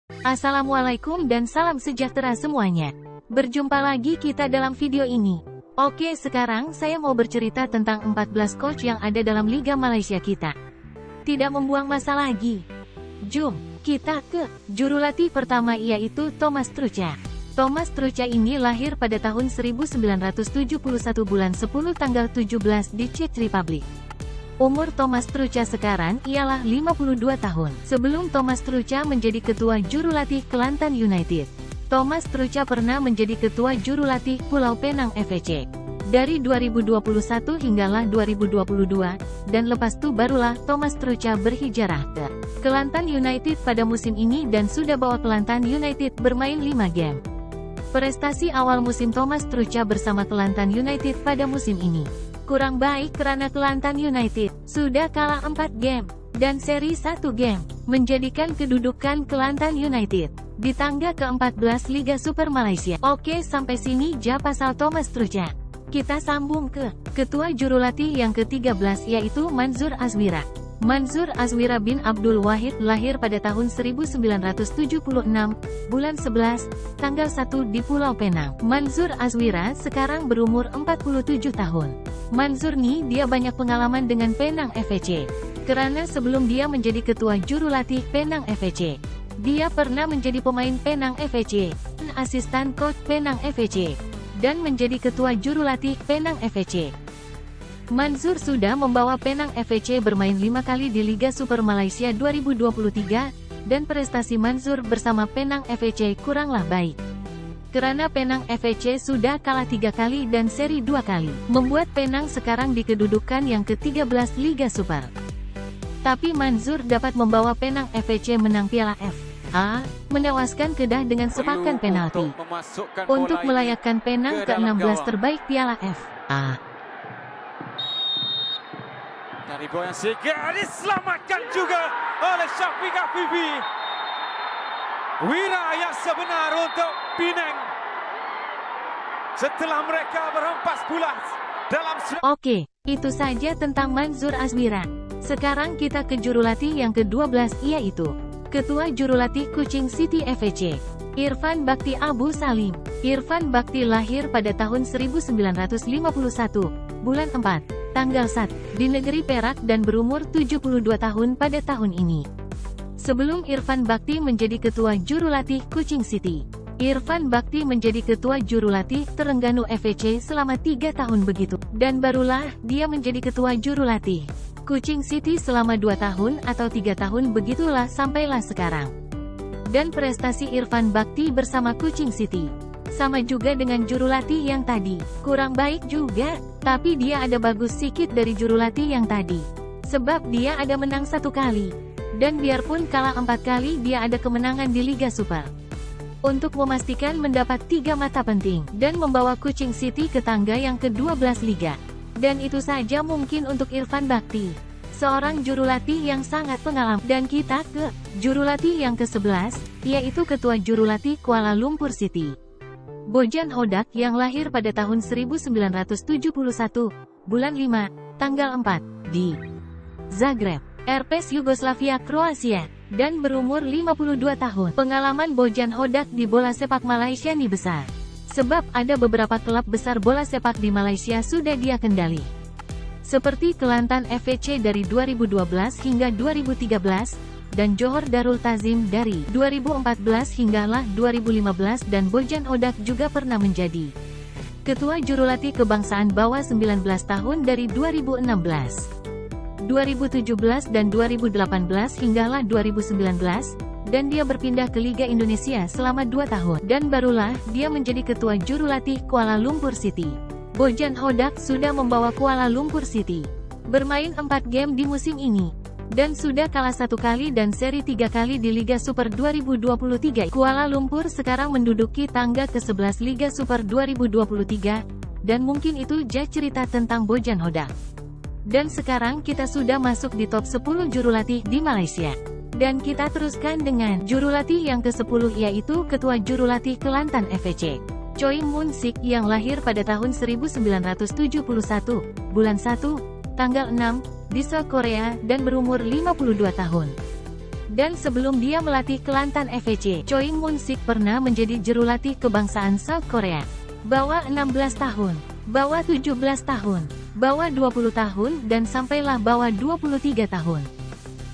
Assalamualaikum dan salam sejahtera semuanya. Berjumpa lagi kita dalam video ini. Oke, sekarang saya mau bercerita tentang 14 coach yang ada dalam Liga Malaysia kita. Tidak membuang masa lagi. Jom, kita ke jurulatih pertama, yaitu Thomas Trucha. Thomas Trucha ini lahir pada tahun 1971 bulan 10 tanggal 17 di Czech Republic. Umur Thomas Trucha sekarang ialah 52 tahun. Sebelum Thomas Trucha menjadi ketua jurulatih Kelantan United, Thomas Trucha pernah menjadi ketua jurulatih Pulau Penang FC. Dari 2021 hinggalah 2022, dan lepas itu barulah Thomas Trucha berhijrah ke Kelantan United pada musim ini dan sudah bawa Kelantan United bermain 5 game. Prestasi awal musim Thomas Trucha bersama Kelantan United pada musim ini kurang baik karena Kelantan United sudah kalah 4 game dan seri 1 game, menjadikan kedudukan Kelantan United di tangga ke-14 Liga Super Malaysia. Oke, sampai sini ja pasal Thomas Trucha. Kita sambung ke ketua jurulatih yang ke-13, yaitu Manzur Azwira. Manzur Azwira bin Abdul Wahid lahir pada tahun 1976, bulan 11, tanggal 1 di Pulau Penang. Manzur Azwira sekarang berumur 47 tahun. Manzur nih, dia banyak pengalaman dengan Penang FC. Karena sebelum dia menjadi ketua jurulatih Penang FC, dia pernah menjadi pemain Penang FC, asisten coach Penang FC, dan menjadi ketua jurulatih Penang FC. Manzur sudah membawa Penang FC bermain 5 kali di Liga Super Malaysia 2023, dan prestasi Manzur bersama Penang FC kuranglah baik. Karena Penang FC sudah kalah 3 kali dan seri 2 kali, membuat Penang sekarang di kedudukan yang ke-13 Liga Super. Tapi Manzur dapat membawa Penang FC menang Piala FA, menewaskan Kedah dengan sepakan penalti, untuk melayakkan Penang ke-16 terbaik Piala FA. Dari goyang sikit, diselamatkan juga oleh Syafiq Afifi. Wira yang sebenar untuk Penang setelah mereka berhempas pulas dalam. Oke, itu saja tentang Manzur Azwira. Sekarang kita ke jurulatih yang ke-12, yaitu ketua jurulatih Kuching City FC, Irfan Bakti Abu Salim. Irfan Bakti lahir pada tahun 1951, bulan 4, tanggal 1, di negeri Perak dan berumur 72 tahun pada tahun ini. Sebelum Irfan Bakti menjadi ketua jurulatih Kuching City, Irfan Bakti menjadi ketua jurulatih Terengganu FC selama 3 tahun begitu, dan barulah dia menjadi ketua jurulatih Kuching City selama 2 tahun atau 3 tahun begitulah sampailah sekarang. Dan prestasi Irfan Bakti bersama Kuching City sama juga dengan jurulatih yang tadi, kurang baik juga, tapi dia ada bagus sedikit dari jurulatih yang tadi, sebab dia ada menang 1 kali. Dan biarpun kalah 4 kali, dia ada kemenangan di Liga Super. Untuk memastikan mendapat 3 mata penting, dan membawa Kuching City ke tangga yang ke-12 Liga. Dan itu saja mungkin untuk Irfan Bakti, seorang jurulatih yang sangat pengalaman. Dan kita ke jurulatih yang ke-11, yaitu ketua jurulatih Kuala Lumpur City, Bojan Hodak, yang lahir pada tahun 1971, bulan 5, tanggal 4, di Zagreb, RPS Yugoslavia, Kroasia, dan berumur 52 tahun. Pengalaman Bojan Hodak di bola sepak Malaysia nih besar, sebab ada beberapa klub besar bola sepak di Malaysia sudah dia kendali, seperti Kelantan FC dari 2012 hingga 2013, dan Johor Darul Tazim dari 2014 hinggalah 2015, dan Bojan Hodak juga pernah menjadi ketua jurulatih kebangsaan bawah 19 tahun dari 2016. 2017 dan 2018 hinggalah 2019, dan dia berpindah ke Liga Indonesia selama 2 tahun, dan barulah dia menjadi ketua jurulatih Kuala Lumpur City. Bojan Hodak sudah membawa Kuala Lumpur City bermain 4 game di musim ini, dan sudah kalah 1 kali dan seri 3 kali di Liga Super 2023. Kuala Lumpur sekarang menduduki tangga ke-11 Liga Super 2023, dan mungkin itu ja cerita tentang Bojan Hodak. Dan sekarang kita sudah masuk di top 10 jurulatih di Malaysia. Dan kita teruskan dengan jurulatih yang ke-10, yaitu ketua jurulatih Kelantan FC, Choi Moon Sik, yang lahir pada tahun 1971, bulan 1, tanggal 6, di Seoul, Korea, dan berumur 52 tahun. Dan sebelum dia melatih Kelantan FEC, Choi Moon-sik pernah menjadi jurulatih kebangsaan South Korea. Bawah 16 tahun, bawah 17 tahun, bawah 20 tahun, dan sampailah bawah 23 tahun.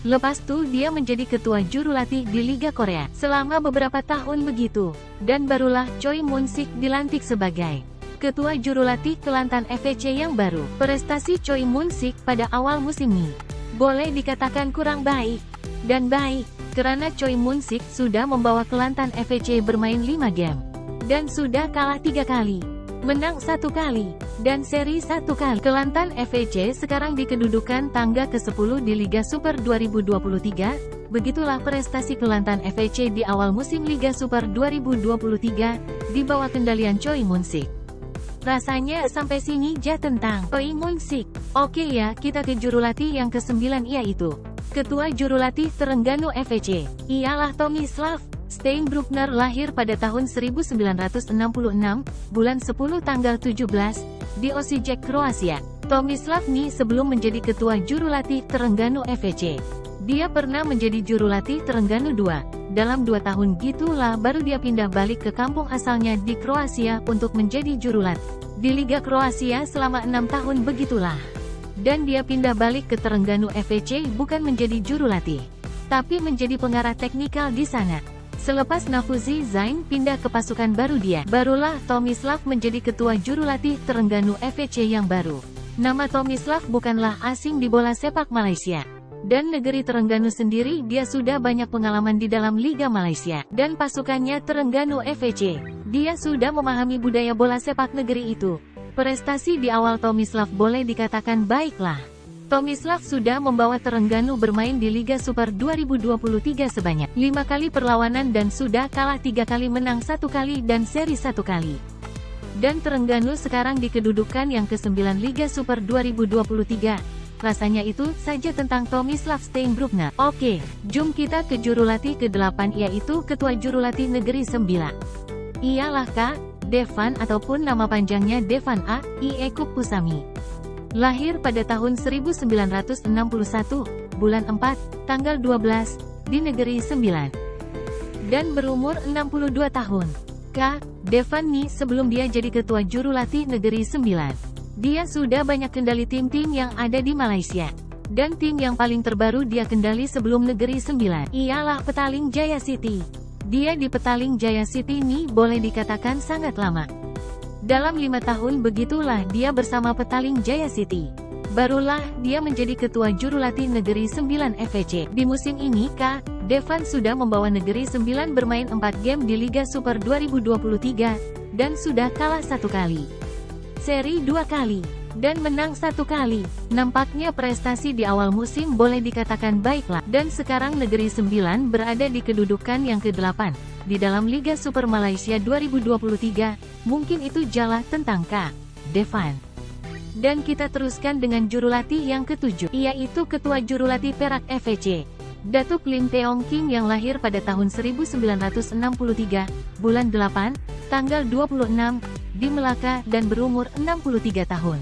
Lepas itu dia menjadi ketua jurulatih di Liga Korea selama beberapa tahun begitu. Dan barulah Choi Moon-sik dilantik sebagai ketua jurulatih Kelantan FEC yang baru. Prestasi Choi Moon-sik pada awal musim ini boleh dikatakan kurang baik dan baik, karena Choi Moon-sik sudah membawa Kelantan FEC bermain 5 game dan sudah kalah 3 kali, menang 1 kali, dan seri 1 kali. Kelantan FEC sekarang di kedudukan tangga ke-10 di Liga Super 2023. Begitulah prestasi Kelantan FEC di awal musim Liga Super 2023 di bawah kendalian Choi Moon-sik. Rasanya sampai sini aja tentang Choi Moon-sik. Oke ya, kita ke jurulatih yang ke-9, yaitu ketua jurulatih Terengganu FEC. Ialah Tomislav Steinbruckner, lahir pada tahun 1966, bulan 10 tanggal 17, di Osijek, Kroasia. Tomislav ini sebelum menjadi ketua jurulatih Terengganu FEC, dia pernah menjadi jurulatih Terengganu 2. Dalam 2 tahun gitulah baru dia pindah balik ke kampung asalnya di Kroasia untuk menjadi jurulatih di Liga Kroasia selama 6 tahun begitulah. Dan dia pindah balik ke Terengganu FEC bukan menjadi jurulatih, tapi menjadi pengarah teknikal di sana. Selepas Nafuzi Zain pindah ke pasukan baru barulah Tomislav menjadi ketua jurulatih Terengganu FEC yang baru. Nama Tomislav bukanlah asing di bola sepak Malaysia. Dan negeri Terengganu sendiri dia sudah banyak pengalaman di dalam Liga Malaysia. Dan pasukannya Terengganu FEC, dia sudah memahami budaya bola sepak negeri itu. Prestasi di awal Tomislav boleh dikatakan baiklah. Tomislav sudah membawa Terengganu bermain di Liga Super 2023 sebanyak 5 kali perlawanan dan sudah kalah 3 kali, menang 1 kali, dan seri 1 kali. Dan Terengganu sekarang di kedudukan yang ke-9 Liga Super 2023. Rasanya itu saja tentang Tomislav Steinbruckner. Oke, jom kita ke jurulatih ke-8, yaitu ketua jurulatih Negeri Sembilan. Ialah Kak Devan ataupun nama panjangnya Devan A. I. Ekup Pusami. Lahir pada tahun 1961, bulan 4, tanggal 12, di Negeri Sembilan. Dan berumur 62 tahun. Kak Devan nih sebelum dia jadi ketua jurulatih Negeri Sembilan, dia sudah banyak kendali tim-tim yang ada di Malaysia. Dan tim yang paling terbaru dia kendali sebelum Negeri Sembilan ialah Petaling Jaya City. Dia di Petaling Jaya City ini boleh dikatakan sangat lama. Dalam 5 tahun begitulah dia bersama Petaling Jaya City. Barulah dia menjadi ketua jurulatih Negeri Sembilan FEC. Di musim ini Kak Devan sudah membawa Negeri Sembilan bermain 4 game di Liga Super 2023, dan sudah kalah 1 kali, seri 2 kali, dan menang 1 kali. Nampaknya prestasi di awal musim boleh dikatakan baiklah. Dan sekarang Negeri Sembilan berada di kedudukan yang ke-8 di dalam Liga Super Malaysia 2023. Mungkin itu jala tentang Kak Devan. Dan kita teruskan dengan jurulatih yang ke-7, yaitu ketua jurulatih Perak FEC. Datuk Lim Teong Kim yang lahir pada tahun 1963, bulan 8, tanggal 26, di Melaka, dan berumur 63 tahun.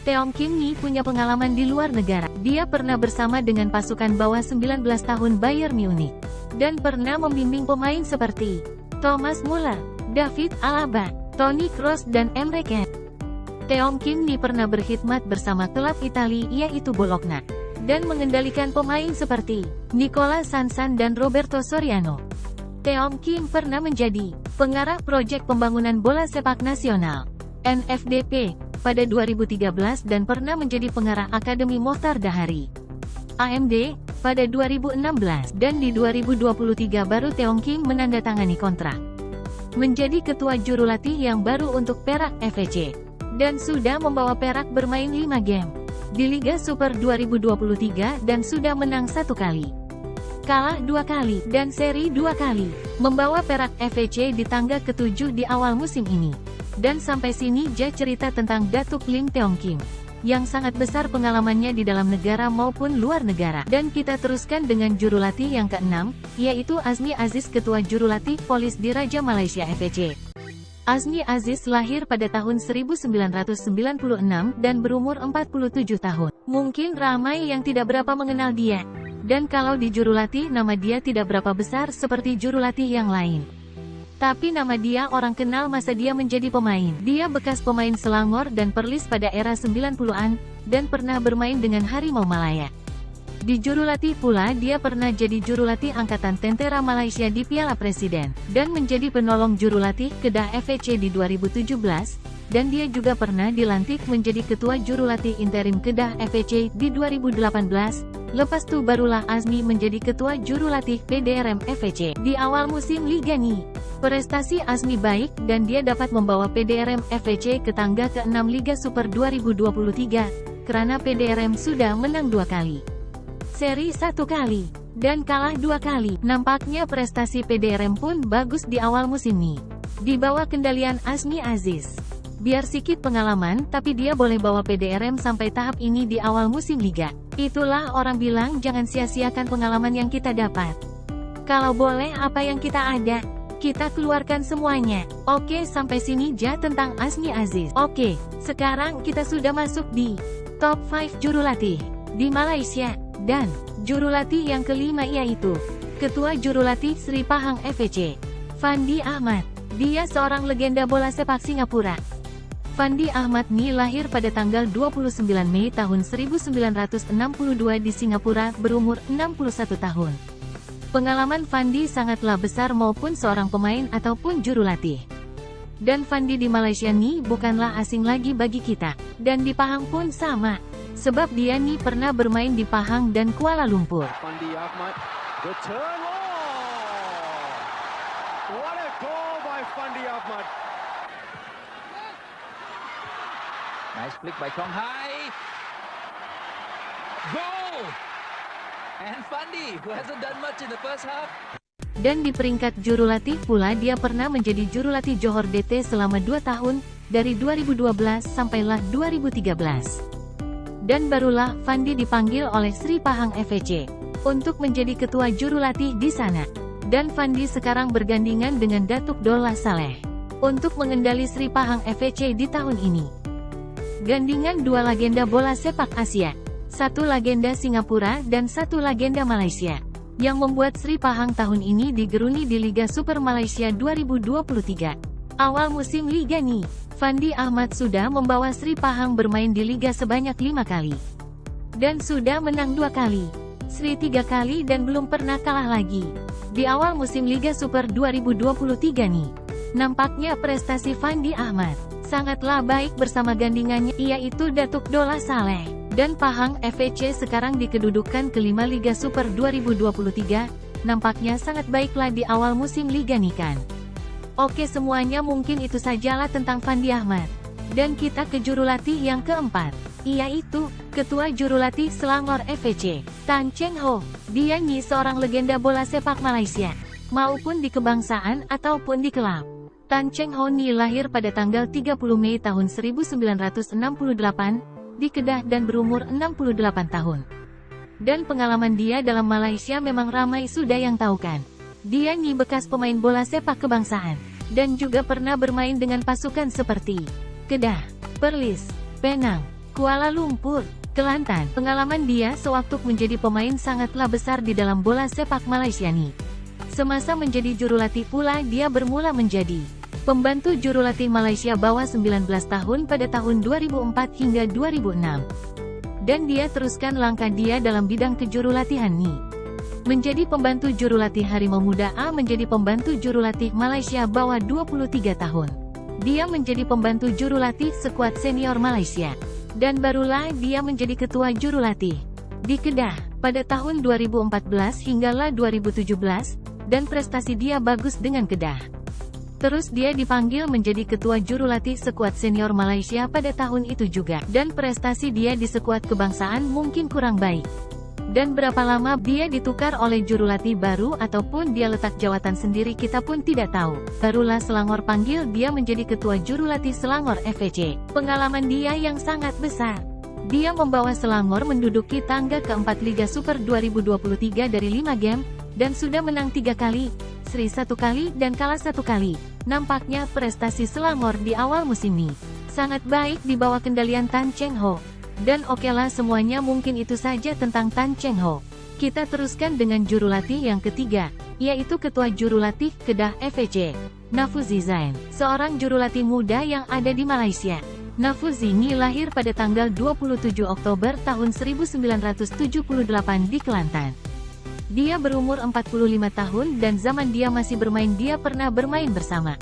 Teong Kim ini punya pengalaman di luar negara. Dia pernah bersama dengan pasukan bawah 19 tahun Bayern Munich, dan pernah membimbing pemain seperti Thomas Muller, David Alaba, Toni Kroos, dan Emre Can. Teong Kim ini pernah berkhidmat bersama klub Italia yaitu Bologna, dan mengendalikan pemain seperti Nicola Sansan dan Roberto Soriano. Teong Kim pernah menjadi pengarah proyek pembangunan bola sepak nasional NFDP pada 2013 dan pernah menjadi pengarah Akademi Mohtar Dahari AMD pada 2016, dan di 2023 baru Teong Kim menandatangani kontrak menjadi ketua jurulatih yang baru untuk Perak FEC, dan sudah membawa Perak bermain 5 game di Liga Super 2023 dan sudah menang 1 kali, kalah 2 kali, dan seri 2 kali, membawa Perak FEC di tangga ke-7 di awal musim ini. Dan sampai sini aja cerita tentang Datuk Lim Teong Kim, yang sangat besar pengalamannya di dalam negara maupun luar negara. Dan kita teruskan dengan jurulatih yang ke-6, yaitu Azmi Aziz, ketua jurulatih Polis Diraja Malaysia FEC. Azmi Aziz lahir pada tahun 1996 dan berumur 47 tahun. Mungkin ramai yang tidak berapa mengenal dia. Dan kalau di jurulatih nama dia tidak berapa besar seperti jurulatih yang lain. Tapi nama dia orang kenal masa dia menjadi pemain. Dia bekas pemain Selangor dan Perlis pada era 90-an, dan pernah bermain dengan Harimau Malaya. Di jurulatih pula dia pernah jadi jurulatih Angkatan Tentera Malaysia di Piala Presiden, dan menjadi penolong jurulatih Kedah FEC di 2017, dan dia juga pernah dilantik menjadi ketua jurulatih interim Kedah FEC di 2018, lepas itu barulah Azmi menjadi ketua jurulatih PDRM FEC di awal musim Liga NI. Prestasi Azmi baik dan dia dapat membawa PDRM FEC ke tangga ke-6 Liga Super 2023, karena PDRM sudah menang 2 kali. Seri 1 kali, dan kalah 2 kali. Nampaknya prestasi PDRM pun bagus di awal musim ini. Di bawah kendalian Azmi Aziz. Biar sedikit pengalaman, tapi dia boleh bawa PDRM sampai tahap ini di awal musim Liga. Itulah orang bilang jangan sia-siakan pengalaman yang kita dapat. Kalau boleh apa yang kita ada, kita keluarkan semuanya. Oke, sampai sini aja tentang Azmi Aziz. Oke, sekarang kita sudah masuk di top 5 jurulatih di Malaysia. Dan jurulatih yang kelima yaitu Ketua Jurulatih Sri Pahang FEC, Fandi Ahmad. Dia seorang legenda bola sepak Singapura. Fandi Ahmad ni lahir pada tanggal 29 Mei tahun 1962 di Singapura, berumur 61 tahun. Pengalaman Fandi sangatlah besar maupun seorang pemain ataupun jurulatih. Dan Fandi di Malaysia ni bukanlah asing lagi bagi kita. Dan di Pahang pun sama. Sebab dia nih pernah bermain di Pahang dan Kuala Lumpur. Fandi Ahmad, the turn. Oh! What a goal by Fandi Ahmad. Nice flick by Chong Hai. Goal! And Fandi, who hasn't done much in the first half. Dan di peringkat jurulatih pula dia pernah menjadi jurulatih Johor DT selama 2 tahun, dari 2012 sampailah 2013. Dan barulah Fandi dipanggil oleh Sri Pahang FEC untuk menjadi ketua jurulatih di sana. Dan Fandi sekarang bergandingan dengan Datuk Dolla Saleh untuk mengendali Sri Pahang FEC di tahun ini. Gandingan 2 legenda bola sepak Asia, 1 legenda Singapura dan 1 legenda Malaysia, yang membuat Sri Pahang tahun ini digeruni di Liga Super Malaysia 2023. Awal musim Liga NI, Fandi Ahmad sudah membawa Sri Pahang bermain di Liga sebanyak 5 kali. Dan sudah menang 2 kali. Sri 3 kali dan belum pernah kalah lagi. Di awal musim Liga Super 2023 nih. Nampaknya prestasi Fandi Ahmad sangatlah baik bersama gandingannya yaitu Datuk Dolla Saleh. Dan Pahang FEC sekarang di kedudukan kelima Liga Super 2023. Nampaknya sangat baiklah di awal musim Liga nih kan. Oke, semuanya mungkin itu sajalah tentang Fandi Ahmad. Dan kita ke jurulatih yang keempat, yaitu Ketua Jurulatih Selangor FEC, Tan Cheng Ho. Dia nih seorang legenda bola sepak Malaysia, maupun di kebangsaan ataupun di klub. Tan Cheng Ho nih lahir pada tanggal 30 Mei tahun 1968, di Kedah dan berumur 68 tahun. Dan pengalaman dia dalam Malaysia memang ramai sudah yang tahu kan. Dia nih bekas pemain bola sepak kebangsaan, dan juga pernah bermain dengan pasukan seperti Kedah, Perlis, Penang, Kuala Lumpur, Kelantan. Pengalaman dia sewaktu menjadi pemain sangatlah besar di dalam bola sepak Malaysia nih. Semasa menjadi jurulatih pula dia bermula menjadi pembantu jurulatih Malaysia bawah 19 tahun pada tahun 2004 hingga 2006. Dan dia teruskan langkah dia dalam bidang kejurulatihan nih. Menjadi pembantu jurulatih Harimau Muda A, menjadi pembantu jurulatih Malaysia bawah 23 tahun. Dia menjadi pembantu jurulatih skuad senior Malaysia. Dan barulah dia menjadi ketua jurulatih di Kedah pada tahun 2014 hinggalah 2017, dan prestasi dia bagus dengan Kedah. Terus dia dipanggil menjadi ketua jurulatih skuad senior Malaysia pada tahun itu juga, dan prestasi dia di skuad kebangsaan mungkin kurang baik. Dan berapa lama dia ditukar oleh jurulatih baru ataupun dia letak jawatan sendiri kita pun tidak tahu. Barulah Selangor panggil dia menjadi ketua jurulatih Selangor FEC. Pengalaman dia yang sangat besar. Dia membawa Selangor menduduki tangga keempat Liga Super 2023 dari 5 game, dan sudah menang 3 kali, seri 1 kali dan kalah 1 kali. Nampaknya prestasi Selangor di awal musim ini sangat baik di bawah kendalian Tan Cheng Ho. Dan okelah semuanya mungkin itu saja tentang Tan Cheng Ho. Kita teruskan dengan jurulatih yang ketiga, yaitu Ketua Jurulatih Kedah FEC, Nafuzi Zain, seorang jurulatih muda yang ada di Malaysia. Nafuzi ini lahir pada tanggal 27 Oktober tahun 1978 di Kelantan. Dia berumur 45 tahun dan zaman dia masih bermain dia pernah bermain bersama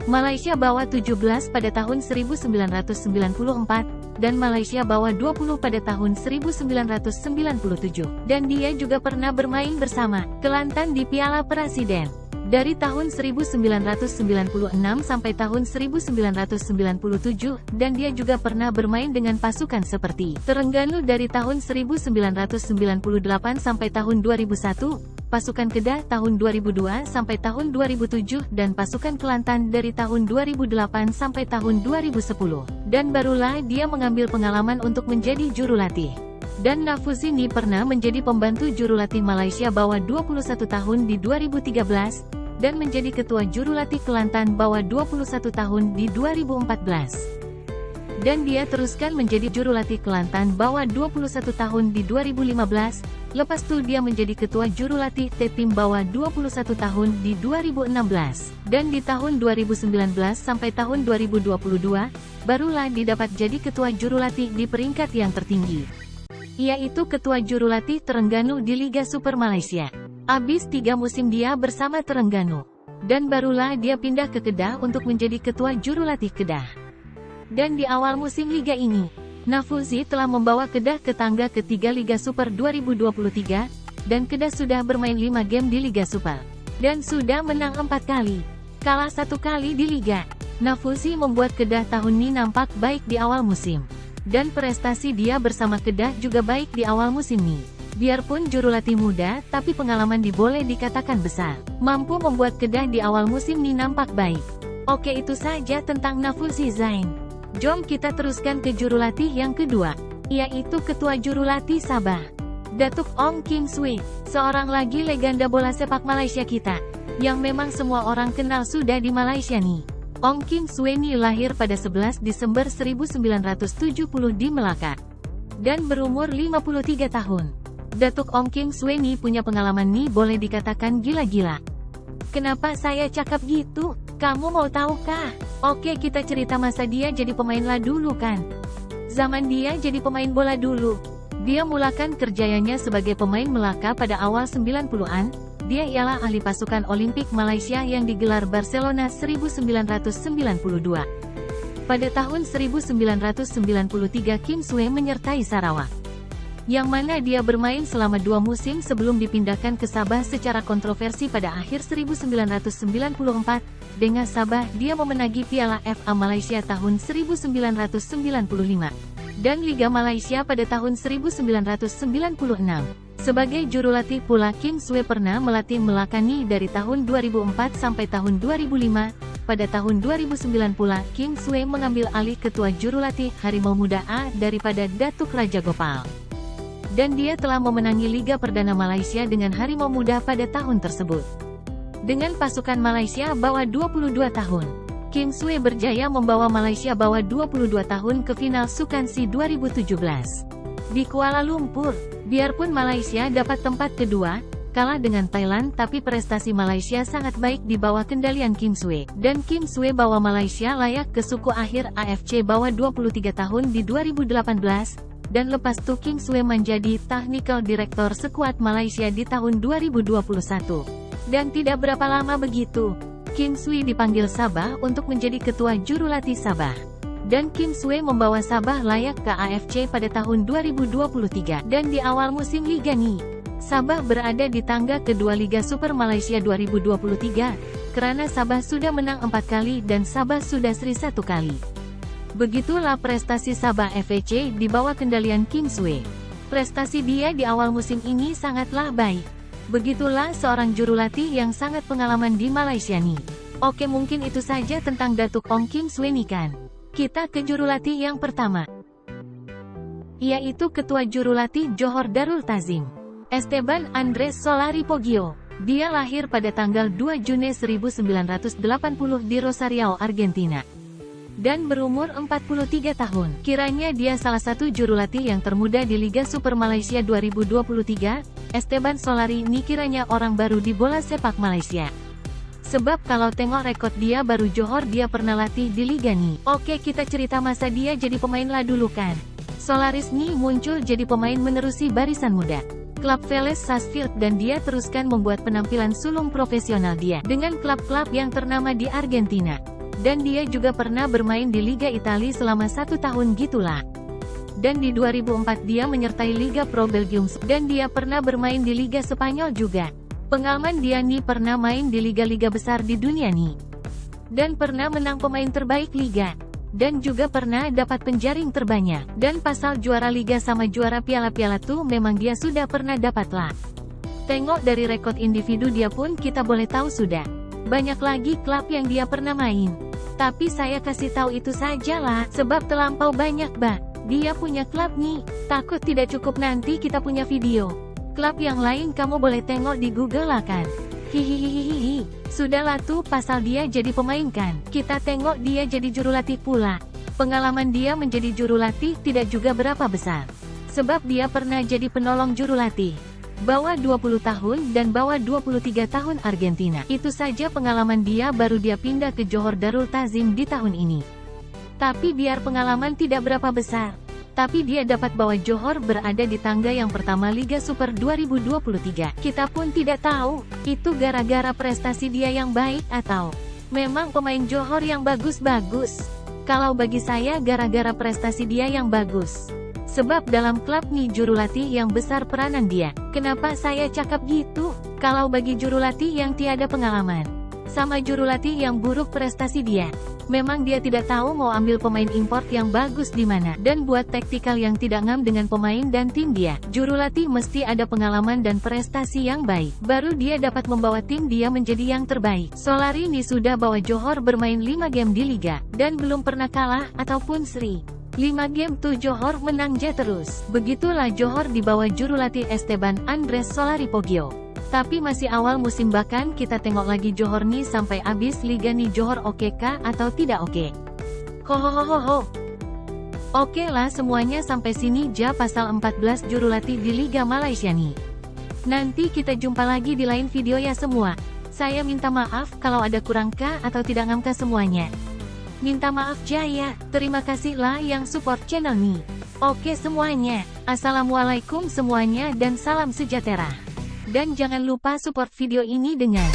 Malaysia Bawa 17 pada tahun 1994, dan Malaysia Bawa 20 pada tahun 1997. Dan dia juga pernah bermain bersama Kelantan di Piala Presiden dari tahun 1996 sampai tahun 1997, dan dia juga pernah bermain dengan pasukan seperti Terengganu dari tahun 1998 sampai tahun 2001, pasukan Kedah tahun 2002 sampai tahun 2007, dan pasukan Kelantan dari tahun 2008 sampai tahun 2010. Dan barulah dia mengambil pengalaman untuk menjadi jurulatih. Dan Nafuzi ini pernah menjadi pembantu jurulatih Malaysia Bawa 21 tahun di 2013, dan menjadi ketua jurulatih Kelantan Bawa 21 tahun di 2014. Dan dia teruskan menjadi jurulatih Kelantan Bawa 21 tahun di 2015, lepas itu dia menjadi ketua jurulatih T-Tim Bawa 21 tahun di 2016. Dan di tahun 2019 sampai tahun 2022, barulah didapat jadi ketua jurulatih di peringkat yang tertinggi, yaitu ketua jurulatih Terengganu di Liga Super Malaysia. Habis 3 musim dia bersama Terengganu, dan barulah dia pindah ke Kedah untuk menjadi ketua jurulatih Kedah. Dan di awal musim liga ini, Nafuzi telah membawa Kedah ke tangga ketiga Liga Super 2023, dan Kedah sudah bermain 5 game di Liga Super, dan sudah menang 4 kali, kalah 1 kali di Liga. Nafuzi membuat Kedah tahun ini nampak baik di awal musim, dan prestasi dia bersama Kedah juga baik di awal musim ini. Biarpun jurulatih muda, tapi pengalaman boleh dikatakan besar, mampu membuat Kedah di awal musim ini nampak baik. Oke, itu saja tentang Nafuzi Zain. Jom kita teruskan ke jurulatih yang kedua, yaitu Ketua Jurulatih Sabah, Datuk Ong Kim Swee, seorang lagi legenda bola sepak Malaysia kita, yang memang semua orang kenal sudah di Malaysia nih. Ong Kim Swee ini lahir pada 11 Desember 1970 di Melaka, dan berumur 53 tahun. Datuk Ong Kim Swee ini punya pengalaman nih boleh dikatakan gila-gila. Kenapa saya cakap gitu? Kamu mau tahu kah? Oke, kita cerita masa dia jadi pemain lah dulu kan. Zaman dia jadi pemain bola dulu, dia mulakan kerjanya sebagai pemain Melaka pada awal 90-an. Dia ialah ahli pasukan Olimpik Malaysia yang digelar Barcelona 1992. Pada tahun 1993 Kim Swee menyertai Sarawak, yang mana dia bermain selama 2 musim sebelum dipindahkan ke Sabah secara kontroversi pada akhir 1994. Dengan Sabah, dia memenangi Piala FA Malaysia tahun 1995, dan Liga Malaysia pada tahun 1996. Sebagai jurulatih pula, Kim Swee pernah melatih Melakani dari tahun 2004 sampai tahun 2005. Pada tahun 2009 pula, Kim Swee mengambil alih ketua jurulatih Harimau Muda A daripada Datuk Raja Gopal. Dan dia telah memenangi Liga Perdana Malaysia dengan Harimau Muda pada tahun tersebut. Dengan pasukan Malaysia Bawa 22 tahun, Kim Swee berjaya membawa Malaysia Bawa 22 tahun ke final Sukan SEA 2017 di Kuala Lumpur. Biarpun Malaysia dapat tempat kedua, kalah dengan Thailand, tapi prestasi Malaysia sangat baik di bawah kendalian Kim Swee. Dan Kim Swee bawa Malaysia layak ke suku akhir AFC Bawa 23 tahun di 2018. Dan lepas itu Kim Swee menjadi Technical Director skuad Malaysia di tahun 2021. Dan tidak berapa lama begitu, Kim Swee dipanggil Sabah untuk menjadi ketua jurulatih Sabah. Dan Kim Swee membawa Sabah layak ke AFC pada tahun 2023. Dan di awal musim liga nih, Sabah berada di tangga kedua Liga Super Malaysia 2023, karena Sabah sudah menang 4 kali dan Sabah sudah seri 1 kali. Begitulah prestasi Sabah FEC di bawah kendalian Kim Swee. Prestasi dia di awal musim ini sangatlah baik. Begitulah seorang jurulatih yang sangat pengalaman di Malaysia nih. Oke, mungkin itu saja tentang Datuk Ong Kim Swee nih kan. Kita ke jurulatih yang pertama, yaitu Ketua Jurulatih Johor Darul Tazim, Esteban Andres Solari Poggio. Dia lahir pada tanggal 2 Juni 1980 di Rosario, Argentina. dan berumur 43 tahun. Kiranya dia salah satu jurulatih yang termuda di Liga Super Malaysia 2023, Esteban Solari ini kiranya orang baru di bola sepak Malaysia. Sebab kalau tengok rekod dia baru Johor dia pernah latih di Liga ni. Oke, kita cerita masa dia jadi pemain lah dulu kan. Solaris ni muncul jadi pemain menerusi barisan muda klub Vélez Sarsfield dan dia teruskan membuat penampilan sulung profesional dia dengan klub-klub yang ternama di Argentina. Dan dia juga pernah bermain di Liga Italia selama 1 tahun gitulah. Dan di 2004 dia menyertai Liga Pro Belgium dan dia pernah bermain di Liga Spanyol juga. Pengalaman dia nih pernah main di liga-liga besar di dunia nih. Dan pernah menang pemain terbaik liga. Dan juga pernah dapat penjaring terbanyak. Dan pasal juara liga sama juara piala-piala tuh memang dia sudah pernah dapat lah. Tengok dari rekod individu dia pun kita boleh tahu sudah banyak lagi klub yang dia pernah main. Tapi saya kasih tahu itu saja lah, sebab terlampau banyak bah. Dia punya klub nih, takut tidak cukup nanti kita punya video. Klub yang lain kamu boleh tengok di Google lah kan. Hihihihihi, sudahlah tuh pasal dia jadi pemain kan. Kita tengok dia jadi jurulatih pula. Pengalaman dia menjadi jurulatih tidak juga berapa besar. Sebab dia pernah jadi penolong jurulatih. Bawa 20 tahun dan bawa 23 tahun Argentina. Itu saja pengalaman dia baru dia pindah ke Johor Darul Ta'zim di tahun ini. Tapi biar pengalaman tidak berapa besar. Tapi dia dapat bawa Johor berada di tangga yang pertama Liga Super 2023. Kita pun tidak tahu, itu gara-gara prestasi dia yang baik atau memang pemain Johor yang bagus-bagus. Kalau bagi saya gara-gara prestasi dia yang bagus. Sebab dalam klub nih jurulatih yang besar peranan dia. Kenapa saya cakap gitu? Kalau bagi jurulatih yang tiada pengalaman sama jurulatih yang buruk prestasi dia. Memang dia tidak tahu mau ambil pemain import yang bagus di mana dan buat taktikal yang tidak ngam dengan pemain dan tim dia. Jurulatih mesti ada pengalaman dan prestasi yang baik. Baru dia dapat membawa tim dia menjadi yang terbaik. Solari ini sudah bawa Johor bermain 5 game di liga dan belum pernah kalah ataupun seri. 5 game tuh Johor menang ja terus. Begitulah Johor di bawah jurulatih Esteban Andres Solari Poggio. Tapi masih awal musim bahkan kita tengok lagi Johor nih sampai habis liga nih Johor oke kah atau tidak oke? Hohohoho. Oke lah semuanya sampai sini ja pasal 14 jurulatih di Liga Malaysia nih. Nanti kita jumpa lagi di lain video ya semua. Saya minta maaf kalau ada kurang kah atau tidak ngamkah semuanya. Minta maaf Jaya, terima kasih lah yang support channel nih. Oke semuanya, assalamualaikum semuanya dan salam sejahtera. Dan jangan lupa support video ini dengan